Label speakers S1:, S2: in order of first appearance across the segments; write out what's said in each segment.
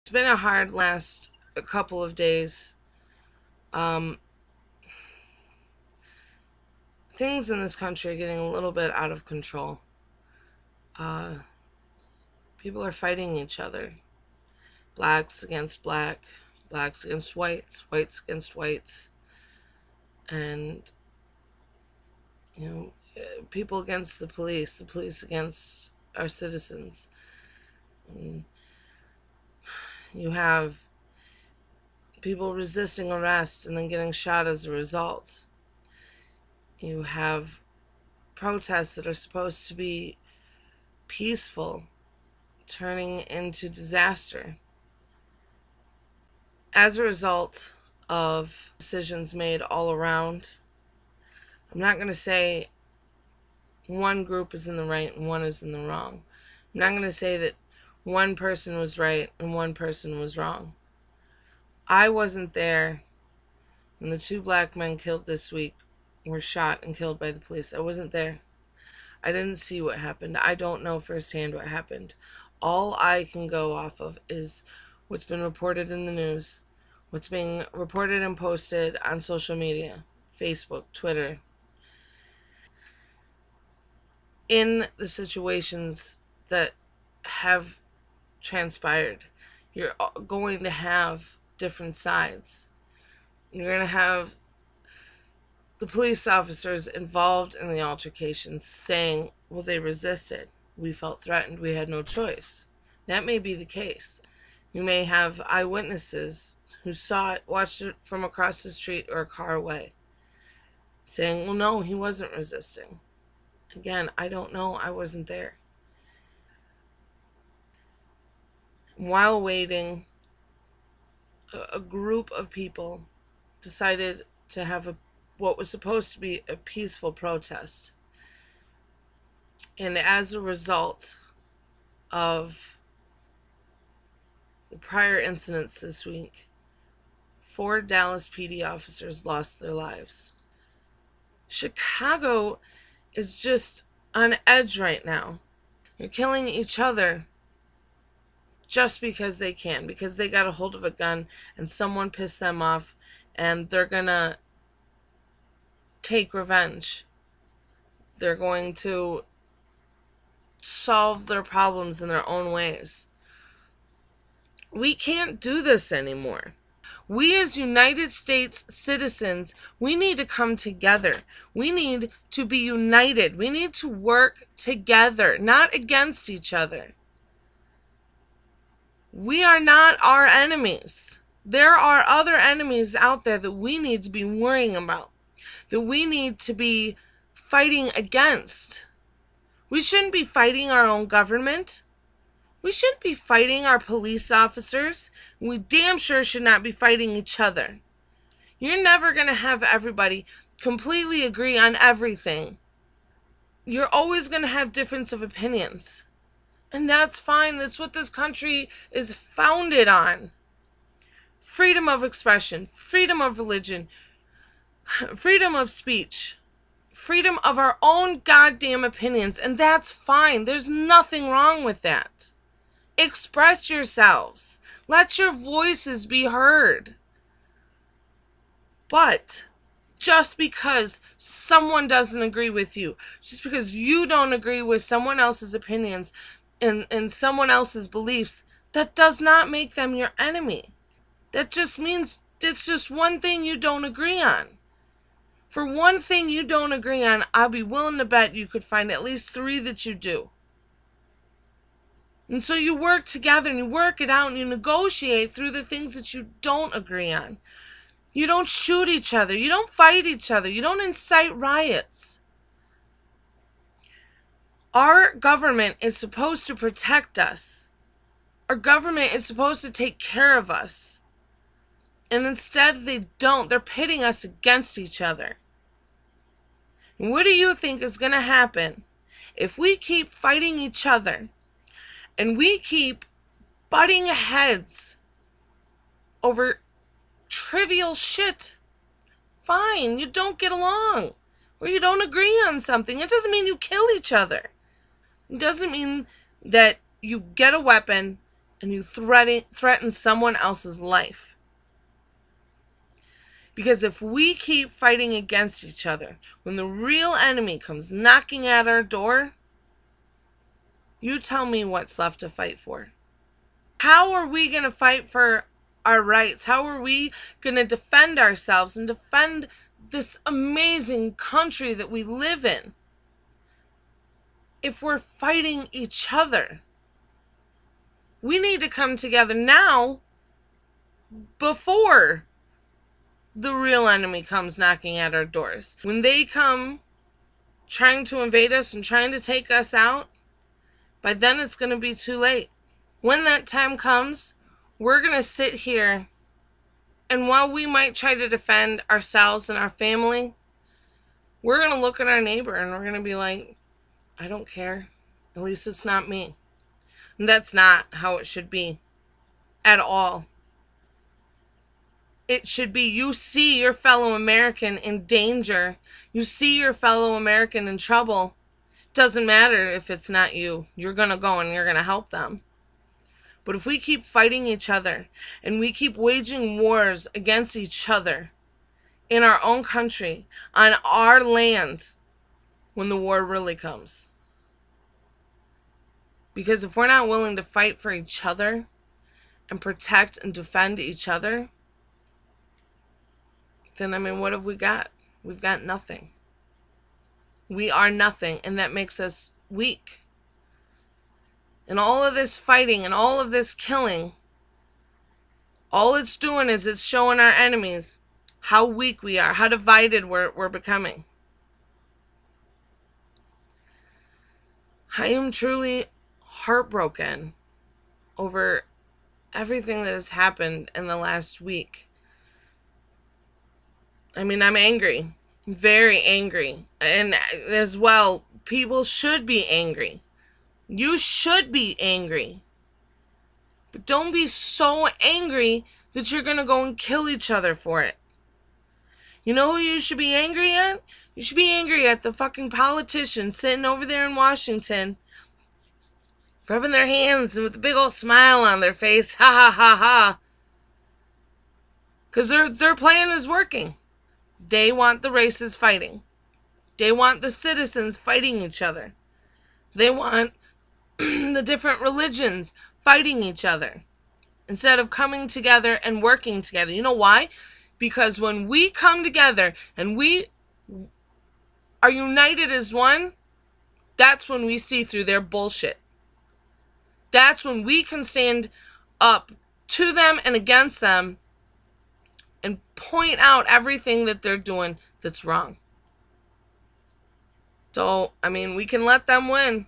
S1: It's been a hard last couple of days. Things in this country are getting a little bit out of control. People are fighting each other. Blacks against black, blacks against whites, whites against whites, and people against the police against our citizens. And you have people resisting arrest and then getting shot as a result. You have protests that are supposed to be peaceful turning into disaster as a result of decisions made all around. I'm not going to say one group is in the right and one is in the wrong. I'm not going to say that one person was right and one person was wrong. I wasn't there when the 2 black men killed this week were shot and killed by the police. I wasn't there. I didn't see what happened. I don't know firsthand what happened. All I can go off of is what's been reported in the news, what's being reported and posted on social media, Facebook, Twitter. In the situations that have transpired, you're going to have different sides. You're going to have the police officers involved in the altercations saying, well, they resisted. We felt threatened. We had no choice. That may be the case. You may have eyewitnesses who saw it, watched it from across the street or a car away, saying, well, no, he wasn't resisting. Again, I don't know. I wasn't there. While waiting, a group of people decided to have what was supposed to be a peaceful protest. And as a result of the prior incidents this week, 4 Dallas PD officers lost their lives. Chicago is just on edge right now. You're killing each other just because they can, because they got a hold of a gun and someone pissed them off and they're gonna take revenge. They're going to solve their problems in their own ways. We can't do this anymore. We as United States citizens, we need to come together. We need to be united. We need to work together, not against each other. We are not our enemies. There are other enemies out there that we need to be worrying about, that we need to be fighting against. We shouldn't be fighting our own government. We shouldn't be fighting our police officers. We damn sure should not be fighting each other. You're never going to have everybody completely agree on everything. You're always going to have difference of opinions. And that's fine. That's what this country is founded on. Freedom of expression, freedom of religion, freedom of speech, freedom of our own goddamn opinions. And that's fine. There's nothing wrong with that. Express yourselves. Let your voices be heard. But just because someone doesn't agree with you, just because you don't agree with someone else's opinions and someone else's beliefs, that does not make them your enemy. That just means it's just one thing you don't agree on. For one thing you don't agree on, I'll be willing to bet you could find at least 3 that you do. And so you work together and you work it out and you negotiate through the things that you don't agree on. You don't shoot each other. You don't fight each other. You don't incite riots. Our government is supposed to protect us. Our government is supposed to take care of us. And instead they don't. They're pitting us against each other. And what do you think is going to happen if we keep fighting each other and we keep butting heads over trivial shit? Fine, you don't get along or you don't agree on something. It doesn't mean you kill each other. It doesn't mean that you get a weapon and you threaten someone else's life. Because if we keep fighting against each other, when the real enemy comes knocking at our door, you tell me what's left to fight for. How are we going to fight for our rights? How are we going to defend ourselves and defend this amazing country that we live in if we're fighting each other? We need to come together now before the real enemy comes knocking at our doors. When they come trying to invade us and trying to take us out, by then it's going to be too late. When that time comes, we're going to sit here, and while we might try to defend ourselves and our family, we're going to look at our neighbor and we're going to be like, I don't care. At least it's not me. And that's not how it should be at all. It should be you see your fellow American in danger. You see your fellow American in trouble. Doesn't matter if it's not you. You're going to go and you're going to help them. But if we keep fighting each other and we keep waging wars against each other in our own country, on our land, when the war really comes. Because if we're not willing to fight for each other and protect and defend each other, then, what have we got? We've got nothing. We are nothing, and that makes us weak. And all of this fighting and all of this killing, all it's doing is it's showing our enemies how weak we are, how divided we're becoming. I am truly heartbroken over everything that has happened in the last week. I'm angry, very angry. And as well, people should be angry. You should be angry. But don't be so angry that you're going to go and kill each other for it. You know who you should be angry at? You should be angry at the fucking politicians sitting over there in Washington, rubbing their hands and with a big old smile on their face. Ha ha ha ha. Because their plan is working. They want the races fighting. They want the citizens fighting each other. They want the different religions fighting each other instead of coming together and working together. You know why? Because when we come together and we are united as one, that's when we see through their bullshit. That's when we can stand up to them and against them and point out everything that they're doing that's wrong. So, we can let them win.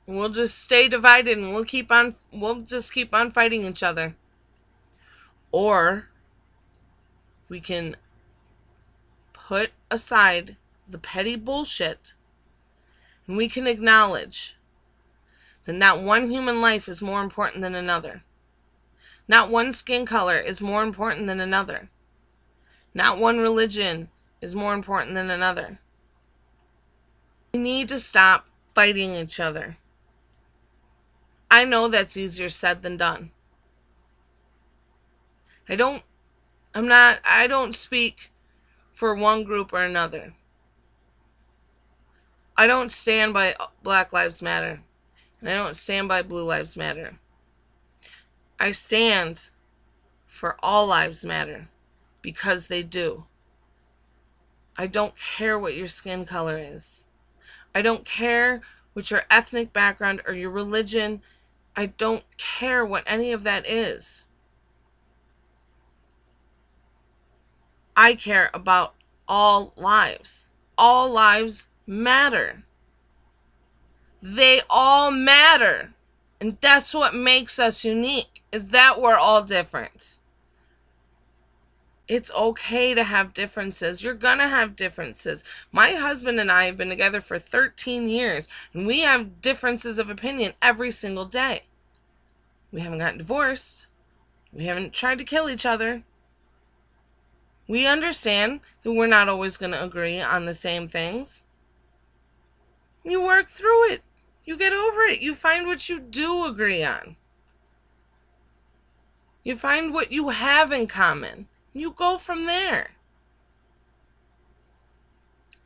S1: We'll just stay divided and we'll just keep on fighting each other. Or we can put aside the petty bullshit and we can acknowledge that not one human life is more important than another. Not one skin color is more important than another. Not one religion is more important than another. We need to stop fighting each other. I know that's easier said than done. I don't speak for one group or another. I don't stand by Black Lives Matter. And I don't stand by Blue Lives Matter. I stand for all lives matter. Because they do. I don't care what your skin color is. I don't care what your ethnic background or your religion. I don't care what any of that is. I care about all lives. All lives matter. They all matter. And that's what makes us unique, is that we're all different. It's okay to have differences. You're gonna have differences. My husband and I have been together for 13 years, and we have differences of opinion every single day. We haven't gotten divorced. We haven't tried to kill each other. We understand that we're not always gonna agree on the same things. You work through it. You get over it. You find what you do agree on. You find what you have in common. You go from there.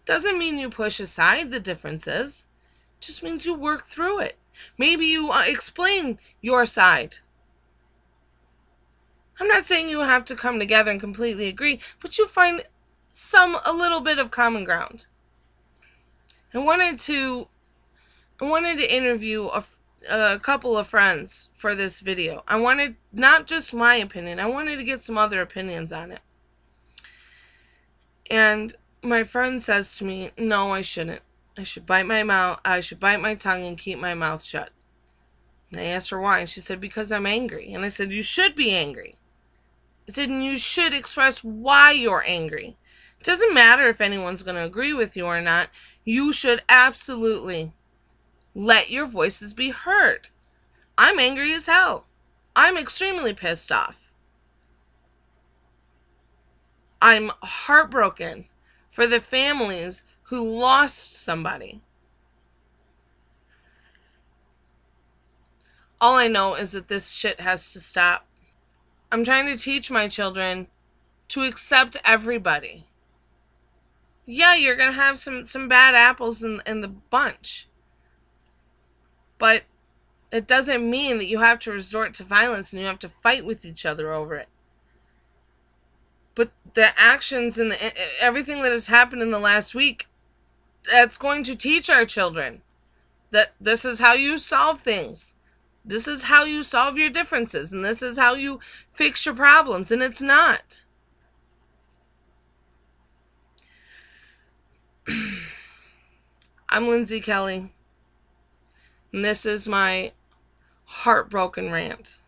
S1: Doesn't mean you push aside the differences. Just means you work through it. Maybe you explain your side. I'm not saying you have to come together and completely agree, but you find a little bit of common ground. I wanted to interview a couple of friends for this video. I wanted not just my opinion, I wanted to get some other opinions on it. And my friend says to me, no, I shouldn't. I should bite my tongue and keep my mouth shut. And I asked her why, and she said, because I'm angry. And I said, you should be angry. I said, and you should express why you're angry. It doesn't matter if anyone's going to agree with you or not. You should absolutely let your voices be heard. I'm angry as hell. I'm extremely pissed off. I'm heartbroken for the families who lost somebody. All I know is that this shit has to stop. I'm trying to teach my children to accept everybody. Yeah, you're going to have some bad apples in the bunch. But it doesn't mean that you have to resort to violence and you have to fight with each other over it. But the actions and everything that has happened in the last week, that's going to teach our children that this is how you solve things. This is how you solve your differences, and this is how you fix your problems, and it's not. I'm Lindsay Kelley, and this is my heartbroken rant.